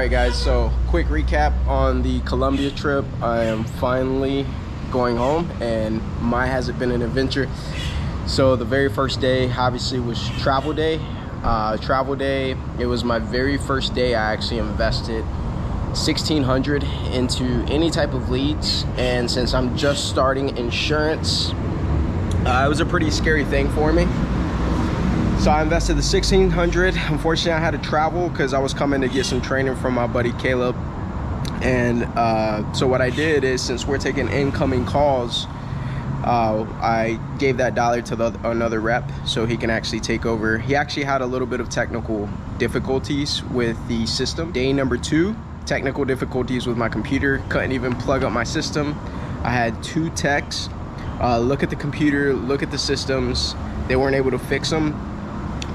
Alright guys, so quick recap on the Colombia trip. I am finally going home and mine hasn't been an adventure. So the very first day obviously was travel day. It was my very first day. I actually invested $1,600 into any type of leads, and since I'm just starting insurance, it was a pretty scary thing for me. So I invested the $1,600. Unfortunately, I had to travel because I was coming to get some training from my buddy Caleb. And so what I did is, since we're taking incoming calls, I gave that dollar to another rep so he can actually take over. He actually had a little bit of technical difficulties with the system. Day number 2, technical difficulties with my computer. Couldn't even plug up my system. I had 2 techs look at the computer, look at the systems. They weren't able to fix them.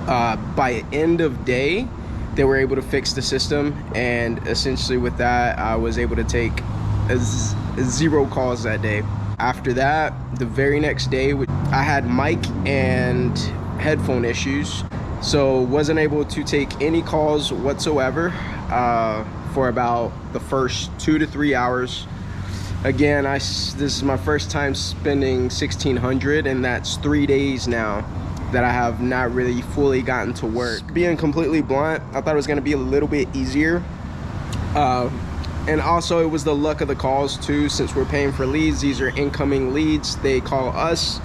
By end of day, they were able to fix the system, and essentially with that, I was able to take 0 calls that day. After that, the very next day, I had mic and headphone issues, so wasn't able to take any calls whatsoever for about the first 2 to 3 hours. Again, this is my first time spending $1,600, and that's 3 days now that I have not really fully gotten to work. Being completely blunt, I thought it was gonna be a little bit easier. And also it was the luck of the calls too, since we're paying for leads. These are incoming leads, they call us,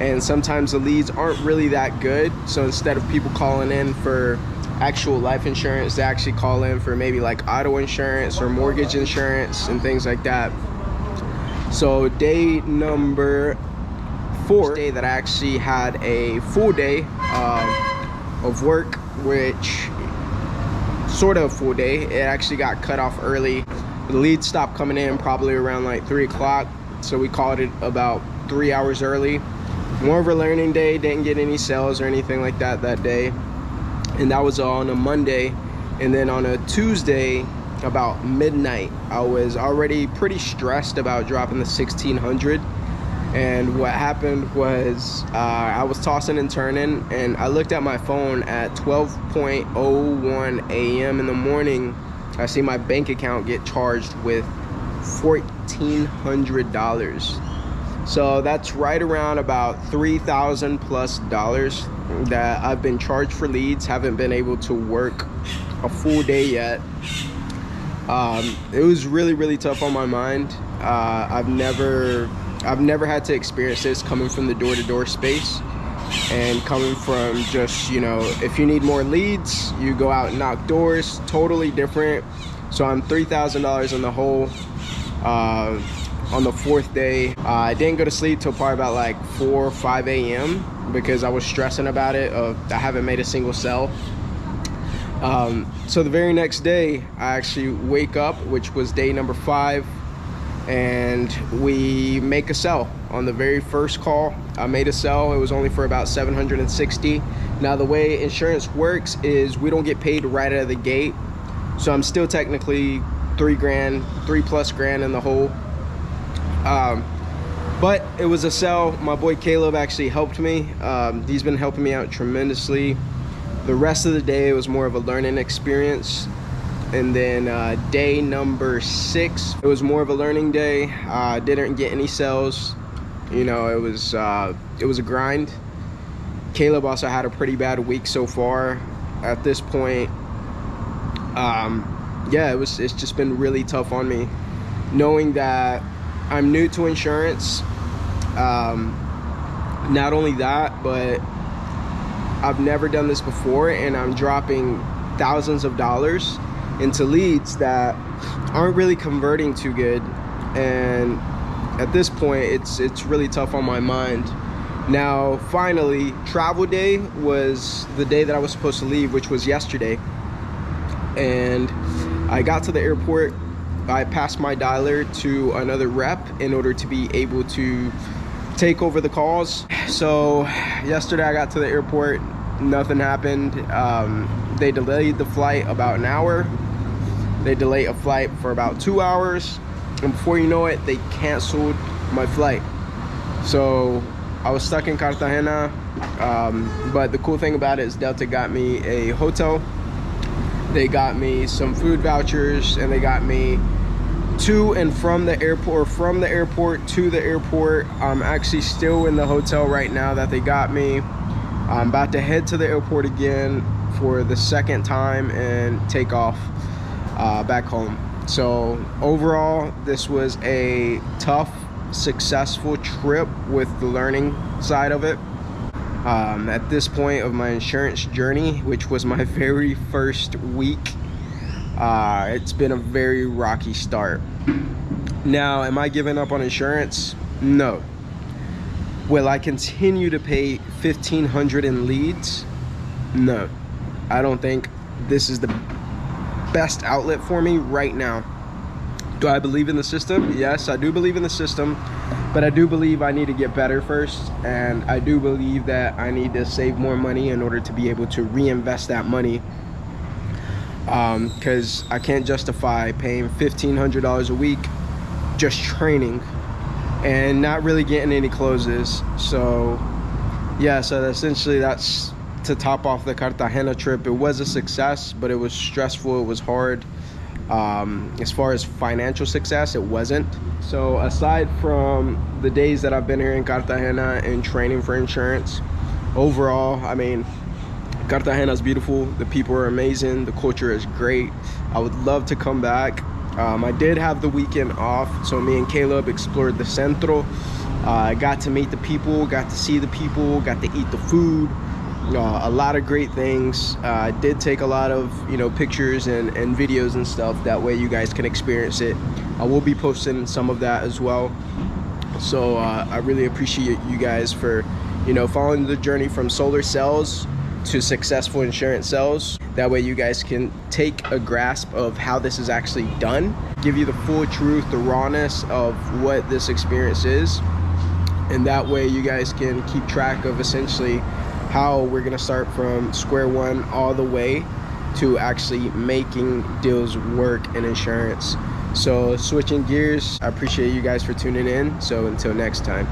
and sometimes the leads aren't really that good. So instead of people calling in for actual life insurance, they actually call in for maybe like auto insurance or mortgage insurance and things like that. So day number 4, day that I actually had a full day of work, which sort of full day. It actually got cut off early. The leads stopped coming in probably around like 3 o'clock, so we called it about 3 hours early. More of a learning day. Didn't get any sales or anything like that day, and that was on a Monday. And then on a Tuesday about midnight, I was already pretty stressed about dropping the $1,600. And what happened was I was tossing and turning, and I looked at my phone at 12:01 a.m. in the morning. I see my bank account get charged with $1,400. So that's right around about $3,000 plus that I've been charged for leads. Haven't been able to work a full day yet. It was really tough on my mind. I've never had to experience this, coming from the door-to-door space and coming from just, you know, if you need more leads, you go out and knock doors. Totally different. So I'm $3,000 in the hole on the 4th day. I didn't go to sleep till probably about like 4 or 5 a.m. because I was stressing about it. I haven't made a single sell. So the very next day, I actually wake up, which was day number 5, and we make a sell. On the very first call, I made a sell. It was only for about $760. Now the way insurance works is we don't get paid right out of the gate, so I'm still technically $3+ grand in the hole. But it was a sell. My boy Caleb actually helped me. He's been helping me out tremendously. The rest of the day was more of a learning experience. And then day number 6, it was more of a learning day. Didn't get any sales. You know, it was a grind. Caleb also had a pretty bad week so far at this point. Yeah, it's just been really tough on me, knowing that I'm new to insurance. Not only that, but I've never done this before, and I'm dropping thousands of dollars into leads that aren't really converting too good. And at this point, it's really tough on my mind. Now finally, travel day was the day that I was supposed to leave, which was yesterday. And I got to the airport. I passed my dialer to another rep in order to be able to take over the calls. So yesterday I got to the airport, nothing happened. They delayed the flight about an hour. They delayed a flight for about 2 hours, and before you know it, they canceled my flight. So I was stuck in Cartagena, but the cool thing about it is Delta got me a hotel They got me some food vouchers, and they got me to and from the airport, from the airport to the airport. I'm actually still in the hotel right now that they got me. I'm about to head to the airport again for the second time and take off back home. So overall, this was a tough, successful trip with the learning side of it. At this point of my insurance journey, which was my very first week, it's been a very rocky start. Now, am I giving up on insurance? No. Will I continue to pay $1,500 in leads? No. I don't think this is the best outlet for me right now. Do I believe in the system? Yes, I do believe in the system, but I do believe I need to get better first, and I do believe that I need to save more money in order to be able to reinvest that money, because I can't justify paying $1,500 a week just training and not really getting any closes. So yeah, so essentially that's to top off the Cartagena trip. It was a success, but it was stressful, it was hard. As far as financial success, it wasn't. So aside from the days that I've been here in Cartagena and training for insurance, overall, I mean, Cartagena is beautiful, the people are amazing, the culture is great. I would love to come back. I did have the weekend off, so me and Caleb explored the centro. I got to meet the people, got to see the people, got to eat the food. A lot of great things. I did take a lot of pictures and videos and stuff, that way you guys can experience it. I will be posting some of that as well. So I really appreciate you guys for following the journey from solar sales to successful insurance sales. That way you guys can take a grasp of how this is actually done, give you the full truth, the rawness of what this experience is, and that way you guys can keep track of essentially how we're gonna start from square one all the way to actually making deals work in insurance. So switching gears, I appreciate you guys for tuning in. So until next time.